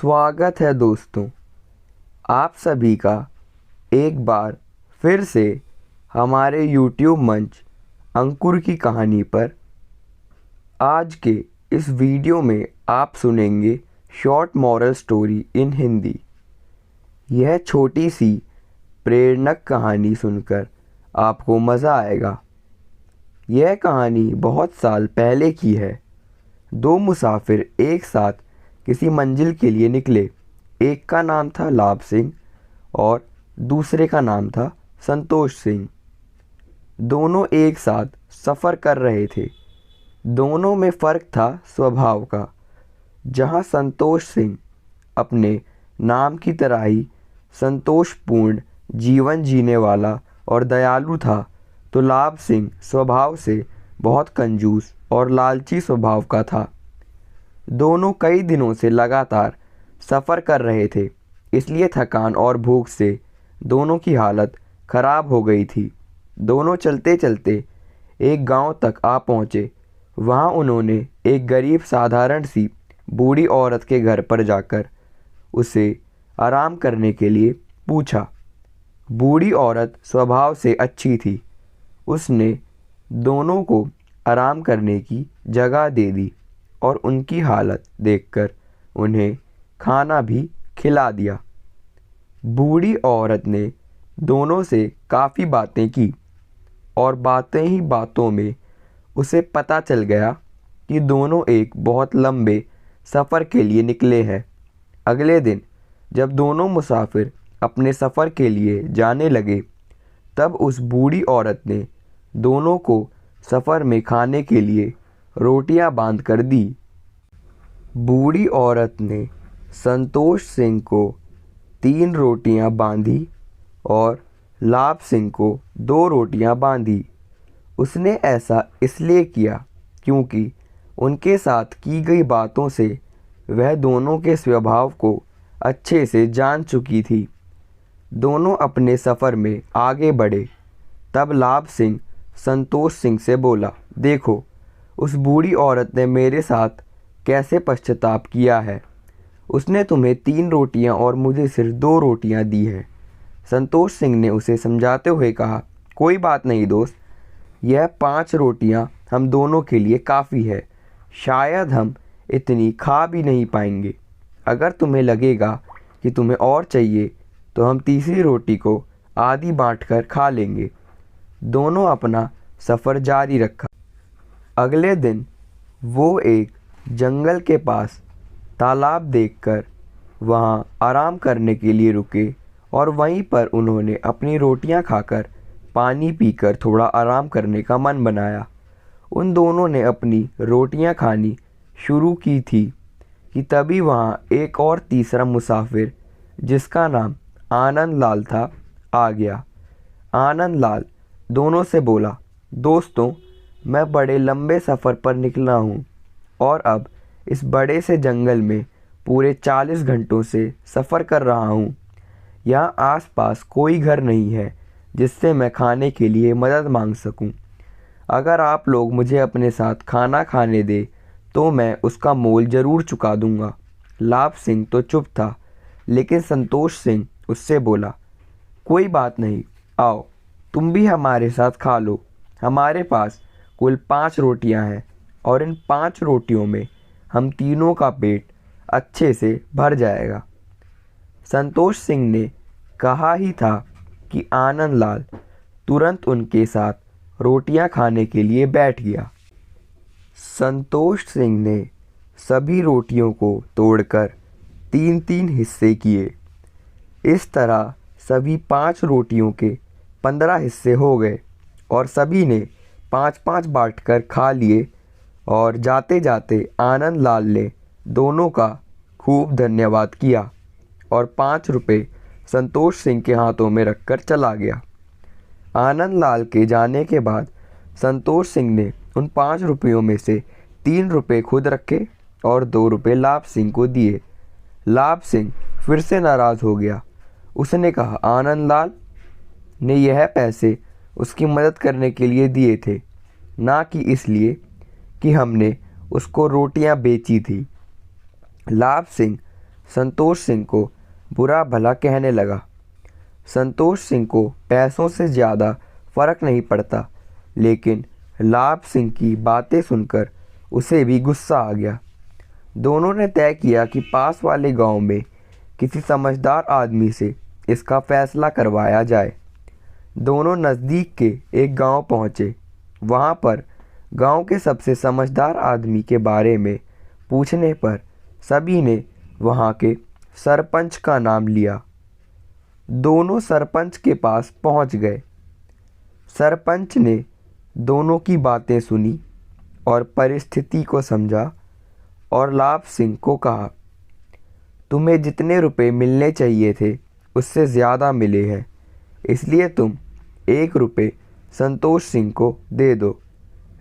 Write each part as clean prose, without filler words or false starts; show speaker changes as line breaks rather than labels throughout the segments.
स्वागत है दोस्तों, आप सभी का एक बार फिर से हमारे YouTube मंच अंकुर की कहानी पर। आज के इस वीडियो में आप सुनेंगे short moral story in Hindi. यह छोटी सी प्रेरक कहानी सुनकर आपको मज़ा आएगा। यह कहानी बहुत साल पहले की है। दो मुसाफिर एक साथ किसी मंजिल के लिए निकले। एक का नाम था लाभ सिंह और दूसरे का नाम था संतोष सिंह। दोनों एक साथ सफ़र कर रहे थे। दोनों में फ़र्क था स्वभाव का। जहाँ संतोष सिंह अपने नाम की तरह ही संतोषपूर्ण जीवन जीने वाला और दयालु था, तो लाभ सिंह स्वभाव से बहुत कंजूस और लालची स्वभाव का था। दोनों कई दिनों से लगातार सफ़र कर रहे थे, इसलिए थकान और भूख से दोनों की हालत ख़राब हो गई थी। दोनों चलते चलते एक गांव तक आ पहुँचे। वहां उन्होंने एक गरीब साधारण सी बूढ़ी औरत के घर पर जाकर उसे आराम करने के लिए पूछा। बूढ़ी औरत स्वभाव से अच्छी थी। उसने दोनों को आराम करने की जगह दे दी और उनकी हालत देखकर उन्हें खाना भी खिला दिया। बूढ़ी औरत ने दोनों से काफ़ी बातें की और बातें ही बातों में उसे पता चल गया कि दोनों एक बहुत लंबे सफ़र के लिए निकले हैं। अगले दिन जब दोनों मुसाफिर अपने सफ़र के लिए जाने लगे, तब उस बूढ़ी औरत ने दोनों को सफ़र में खाने के लिए रोटियां बांध कर दी। बूढ़ी औरत ने संतोष सिंह को 3 रोटियां बांधी और लाभ सिंह को 2 रोटियां बांधी। उसने ऐसा इसलिए किया क्योंकि उनके साथ की गई बातों से वह दोनों के स्वभाव को अच्छे से जान चुकी थी। दोनों अपने सफ़र में आगे बढ़े। तब लाभ सिंह संतोष सिंह से बोला, देखो उस बूढ़ी औरत ने मेरे साथ कैसे पश्चाताप किया है। उसने तुम्हें 3 रोटियां और मुझे सिर्फ 2 रोटियां दी हैं। संतोष सिंह ने उसे समझाते हुए कहा, कोई बात नहीं दोस्त, यह 5 रोटियां हम दोनों के लिए काफ़ी है। शायद हम इतनी खा भी नहीं पाएंगे। अगर तुम्हें लगेगा कि तुम्हें और चाहिए तो हम तीसरी रोटी को आधी बांटकर खा लेंगे। दोनों अपना सफ़र जारी रखा। अगले दिन वो एक जंगल के पास तालाब देखकर वहां आराम करने के लिए रुके और वहीं पर उन्होंने अपनी रोटियां खाकर पानी पीकर थोड़ा आराम करने का मन बनाया। उन दोनों ने अपनी रोटियां खानी शुरू की थी कि तभी वहां एक और तीसरा मुसाफिर, जिसका नाम आनंद लाल था, आ गया। आनंद लाल दोनों से बोला, दोस्तों मैं बड़े लंबे सफ़र पर निकला हूँ और अब इस बड़े से जंगल में पूरे 40 घंटों से सफ़र कर रहा हूँ। यहाँ आसपास कोई घर नहीं है जिससे मैं खाने के लिए मदद मांग सकूँ। अगर आप लोग मुझे अपने साथ खाना खाने दें तो मैं उसका मोल ज़रूर चुका दूँगा। लाभ सिंह तो चुप था, लेकिन संतोष सिंह उससे बोला, कोई बात नहीं, आओ तुम भी हमारे साथ खा लो। हमारे पास कुल 5 रोटियां हैं और इन 5 रोटियों में हम तीनों का पेट अच्छे से भर जाएगा। संतोष सिंह ने कहा ही था कि आनंद लाल तुरंत उनके साथ रोटियां खाने के लिए बैठ गया। संतोष सिंह ने सभी रोटियों को तोड़कर 3-3 हिस्से किए। इस तरह सभी 5 रोटियों के 15 हिस्से हो गए और सभी ने 5-5 बांटकर खा लिए। और जाते जाते आनंद लाल ने दोनों का खूब धन्यवाद किया और 5 रुपये संतोष सिंह के हाथों में रखकर चला गया। आनंद लाल के जाने के बाद संतोष सिंह ने उन 5 रुपयों में से 3 रुपये खुद रखे और 2 रुपये लाभ सिंह को दिए। लाभ सिंह फिर से नाराज़ हो गया। उसने कहा, आनंद लाल ने यह पैसे उसकी मदद करने के लिए दिए थे, ना कि इसलिए कि हमने उसको रोटियां बेची थी। लाभ सिंह संतोष सिंह को बुरा भला कहने लगा। संतोष सिंह को पैसों से ज़्यादा फर्क नहीं पड़ता, लेकिन लाभ सिंह की बातें सुनकर उसे भी गुस्सा आ गया। दोनों ने तय किया कि पास वाले गांव में किसी समझदार आदमी से इसका फैसला करवाया जाए। दोनों नज़दीक के एक गांव पहुंचे। वहां पर गांव के सबसे समझदार आदमी के बारे में पूछने पर सभी ने वहां के सरपंच का नाम लिया। दोनों सरपंच के पास पहुंच गए। सरपंच ने दोनों की बातें सुनी और परिस्थिति को समझा और लाभ सिंह को कहा, तुम्हें जितने रुपए मिलने चाहिए थे उससे ज़्यादा मिले हैं, इसलिए तुम 1 रुपये संतोष सिंह को दे दो।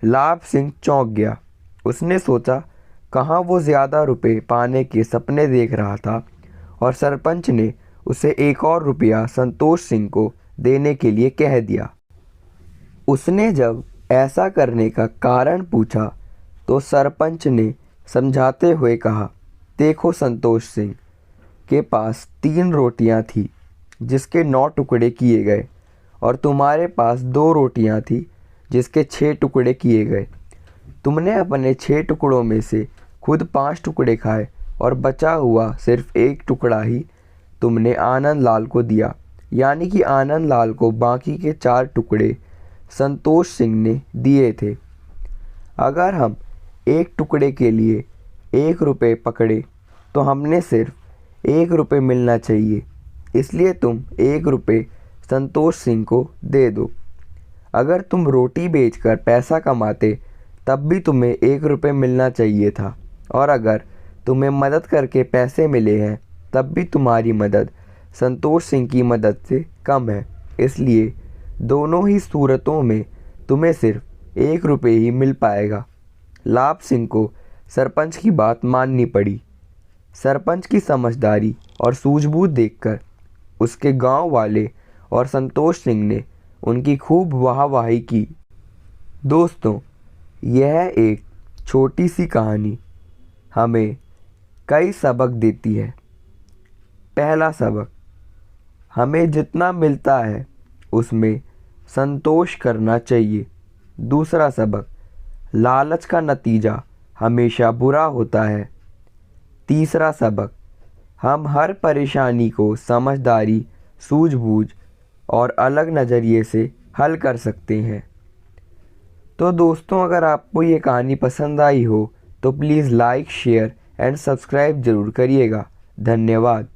लाभ सिंह चौंक गया। उसने सोचा कहाँ वो ज़्यादा रुपए पाने के सपने देख रहा था और सरपंच ने उसे 1 और रुपया संतोष सिंह को देने के लिए कह दिया। उसने जब ऐसा करने का कारण पूछा तो सरपंच ने समझाते हुए कहा, देखो संतोष सिंह के पास 3 रोटियां थी जिसके 9 टुकड़े किए गए और तुम्हारे पास 2 रोटियां थी जिसके 6 टुकड़े किए गए। तुमने अपने 6 टुकड़ों में से खुद 5 टुकड़े खाए और बचा हुआ सिर्फ 1 टुकड़ा ही तुमने आनंद लाल को दिया, यानी कि आनंद लाल को बाकी के 4 टुकड़े संतोष सिंह ने दिए थे। अगर हम 1 टुकड़े के लिए 1 रुपये पकड़े तो हमने सिर्फ 1 रुपये मिलना चाहिए, इसलिए तुम 1 रुपये संतोष सिंह को दे दो। अगर तुम रोटी बेचकर पैसा कमाते तब भी तुम्हें 1 रुपये मिलना चाहिए था, और अगर तुम्हें मदद करके पैसे मिले हैं तब भी तुम्हारी मदद संतोष सिंह की मदद से कम है, इसलिए दोनों ही सूरतों में तुम्हें सिर्फ 1 रुपये ही मिल पाएगा। लाभ सिंह को सरपंच की बात माननी पड़ी। सरपंच की समझदारी और सूझबूझ देखकर उसके गांव वाले और संतोष सिंह ने उनकी खूब वाहवाही की। दोस्तों, यह एक छोटी सी कहानी हमें कई सबक देती है। पहला सबक, हमें जितना मिलता है उसमें संतोष करना चाहिए। दूसरा सबक, लालच का नतीजा हमेशा बुरा होता है। तीसरा सबक, हम हर परेशानी को समझदारी, सूझबूझ और अलग नज़रिए से हल कर सकते हैं। तो दोस्तों, अगर आपको ये कहानी पसंद आई हो तो please like, share and subscribe ज़रूर करिएगा। धन्यवाद।